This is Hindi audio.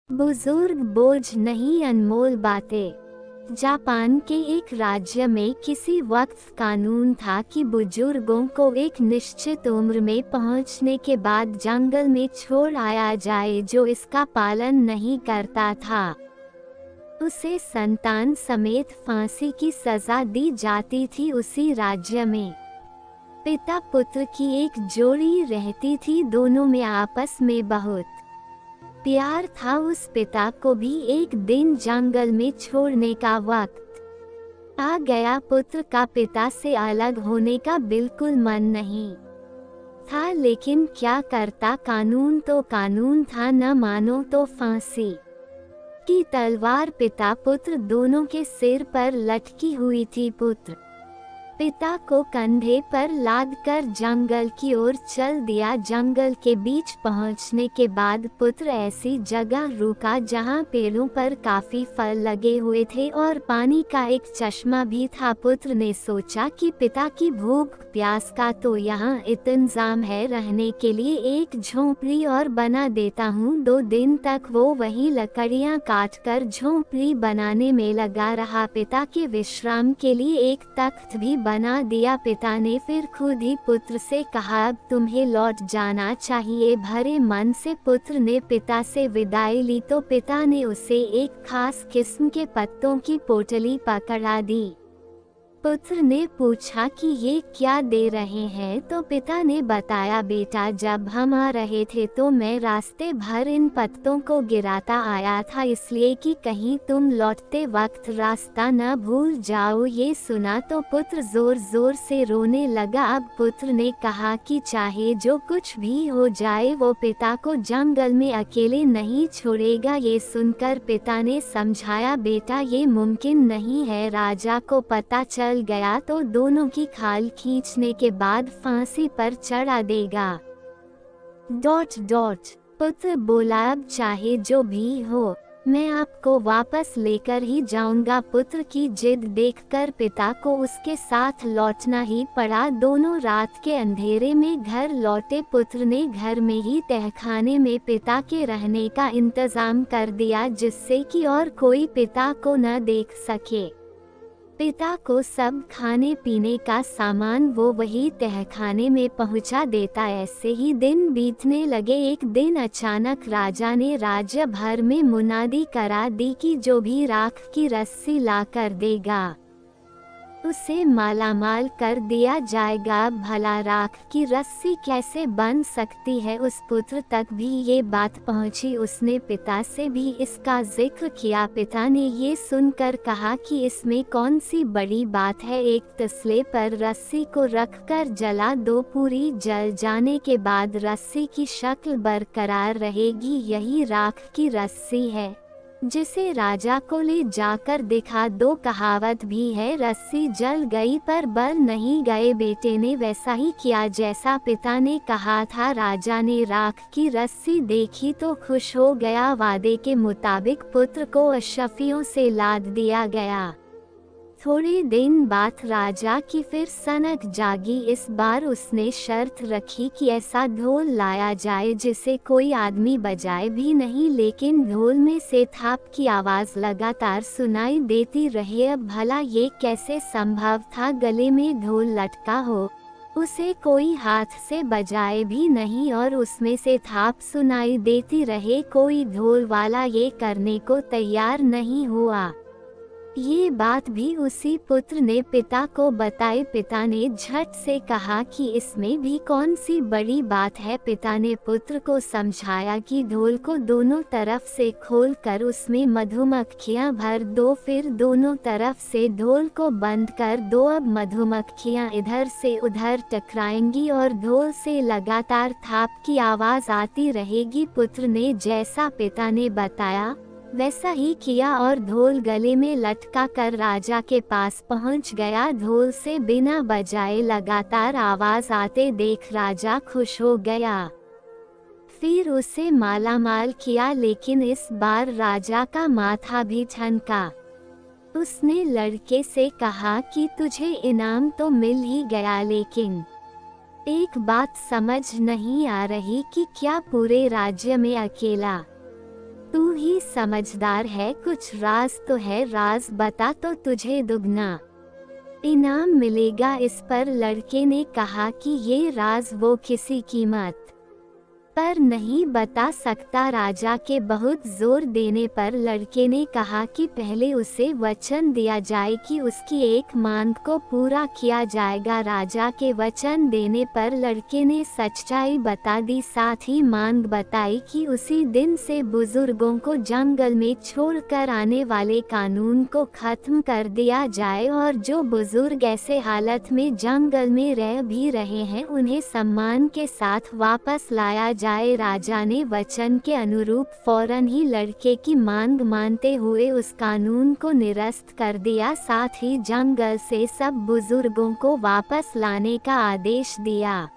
बुजुर्ग बोझ नहीं, अनमोल बातें। जापान के एक राज्य में किसी वक्त कानून था कि बुजुर्गों को एक निश्चित उम्र में पहुंचने के बाद जंगल में छोड़ आया जाए। जो इसका पालन नहीं करता था उसे संतान समेत फांसी की सजा दी जाती थी। उसी राज्य में पिता पुत्र की एक जोड़ी रहती थी। दोनों में आपस में बहुत प्यार था। उस पिता को भी एक दिन जंगल में छोड़ने का वक्त आ गया। पुत्र का पिता से अलग होने का बिल्कुल मन नहीं था, लेकिन क्या करता, कानून तो कानून था, न मानो तो फांसी की तलवार पिता पुत्र दोनों के सिर पर लटकी हुई थी। पुत्र पिता को कंधे पर लादकर जंगल की ओर चल दिया। जंगल के बीच पहुंचने के बाद पुत्र ऐसी जगह रुका जहां पेड़ों पर काफी फल लगे हुए थे और पानी का एक चश्मा भी था। पुत्र ने सोचा कि पिता की भूख प्यास का तो यहाँ इंतजाम है, रहने के लिए एक झोंपड़ी और बना देता हूँ। 2 दिन तक वो वही लकड़ियाँ काटकर झोंपड़ी बनाने में लगा रहा। पिता के विश्राम के लिए एक तख्त भी बना दिया। पिता ने फिर खुद ही पुत्र से कहा, अब तुम्हें लौट जाना चाहिए। भरे मन से पुत्र ने पिता से विदाई ली तो पिता ने उसे एक खास किस्म के पत्तों की पोटली पकड़ा दी। पुत्र ने पूछा कि ये क्या दे रहे हैं, तो पिता ने बताया, बेटा जब हम आ रहे थे तो मैं रास्ते भर इन पत्तों को गिराता आया था, इसलिए कि कहीं तुम लौटते वक्त रास्ता न भूल जाओ। ये सुना तो पुत्र जोर जोर से रोने लगा। अब पुत्र ने कहा कि चाहे जो कुछ भी हो जाए वो पिता को जंगल में अकेले नहीं छोड़ेगा। ये सुनकर पिता ने समझाया, बेटा ये मुमकिन नहीं है। राजा को पता चल गया तो दोनों की खाल खींचने के बाद फांसी पर चढ़ा देगा। पुत्र बोला, अब चाहे जो भी हो मैं आपको वापस लेकर ही जाऊंगा। पुत्र की जिद देखकर पिता को उसके साथ लौटना ही पड़ा। दोनों रात के अंधेरे में घर लौटे। पुत्र ने घर में ही तहखाने में पिता के रहने का इंतजाम कर दिया, जिससे कि और कोई पिता को न देख सके। पिता को सब खाने पीने का सामान वो वही तहखाने में पहुंचा देता। ऐसे ही दिन बीतने लगे। एक दिन अचानक राजा ने राज्य भर में मुनादी करा दी कि जो भी राख की रस्सी ला कर देगा उसे मालामाल कर दिया जाएगा। भला राख की रस्सी कैसे बन सकती है, उस पुत्र तक भी ये बात पहुंची। उसने पिता से भी इसका जिक्र किया। पिता ने ये सुनकर कहा कि इसमें कौन सी बड़ी बात है, एक तसले पर रस्सी को रखकर जला दो, पूरी जल जाने के बाद रस्सी की शक्ल बरकरार रहेगी। यही राख की रस्सी है जिसे राजा को ले जाकर दिखा दो। कहावत भी है, रस्सी जल गई पर बल नहीं गए। बेटे ने वैसा ही किया जैसा पिता ने कहा था। राजा ने राख की रस्सी देखी तो खुश हो गया। वादे के मुताबिक पुत्र को अशफियों से लाद दिया गया। थोड़े दिन बाद राजा की फिर सनक जागी। इस बार उसने शर्त रखी कि ऐसा ढोल लाया जाए जिसे कोई आदमी बजाए भी नहीं, लेकिन ढोल में से थाप की आवाज लगातार सुनाई देती रहे। अब भला ये कैसे संभव था, गले में ढोल लटका हो, उसे कोई हाथ से बजाए भी नहीं और उसमें से थाप सुनाई देती रहे। कोई ढोल वाला ये करने को तैयार नहीं हुआ। ये बात भी उसी पुत्र ने पिता को बताई। पिता ने झट से कहा कि इसमें भी कौन सी बड़ी बात है। पिता ने पुत्र को समझाया कि ढोल को दोनों तरफ से खोलकर उसमें मधुमक्खियां भर दो, फिर दोनों तरफ से ढोल को बंद कर दो। अब मधुमक्खियां इधर से उधर टकराएंगी और ढोल से लगातार थाप की आवाज आती रहेगी। पुत्र ने जैसा पिता ने बताया वैसा ही किया और ढोल गले में लटका कर राजा के पास पहुंच गया। ढोल से बिना बजाए लगातार आवाज आते देख राजा खुश हो गया। फिर उसे मालामाल किया, लेकिन इस बार राजा का माथा भी ठनका। उसने लड़के से कहा कि तुझे इनाम तो मिल ही गया, लेकिन एक बात समझ नहीं आ रही कि क्या पूरे राज्य में अकेला तू ही समझदार है, कुछ राज तो है, राज बता तो तुझे दुगना इनाम मिलेगा। इस पर लड़के ने कहा कि ये राज वो किसी कीमत पर नहीं बता सकता। राजा के बहुत जोर देने पर लड़के ने कहा कि पहले उसे वचन दिया जाए कि उसकी एक मांग को पूरा किया जाएगा। राजा के वचन देने पर लड़के ने सच्चाई बता दी, साथ ही मांग बताई कि उसी दिन से बुजुर्गों को जंगल में छोड़कर आने वाले कानून को खत्म कर दिया जाए और जो बुजुर्ग ऐसे हालत में जंगल में रह भी रहे हैं उन्हें सम्मान के साथ वापस लाया जाए। राजा ने वचन के अनुरूप फौरन ही लड़के की मांग मानते हुए उस कानून को निरस्त कर दिया, साथ ही जंगल से सब बुजुर्गों को वापस लाने का आदेश दिया।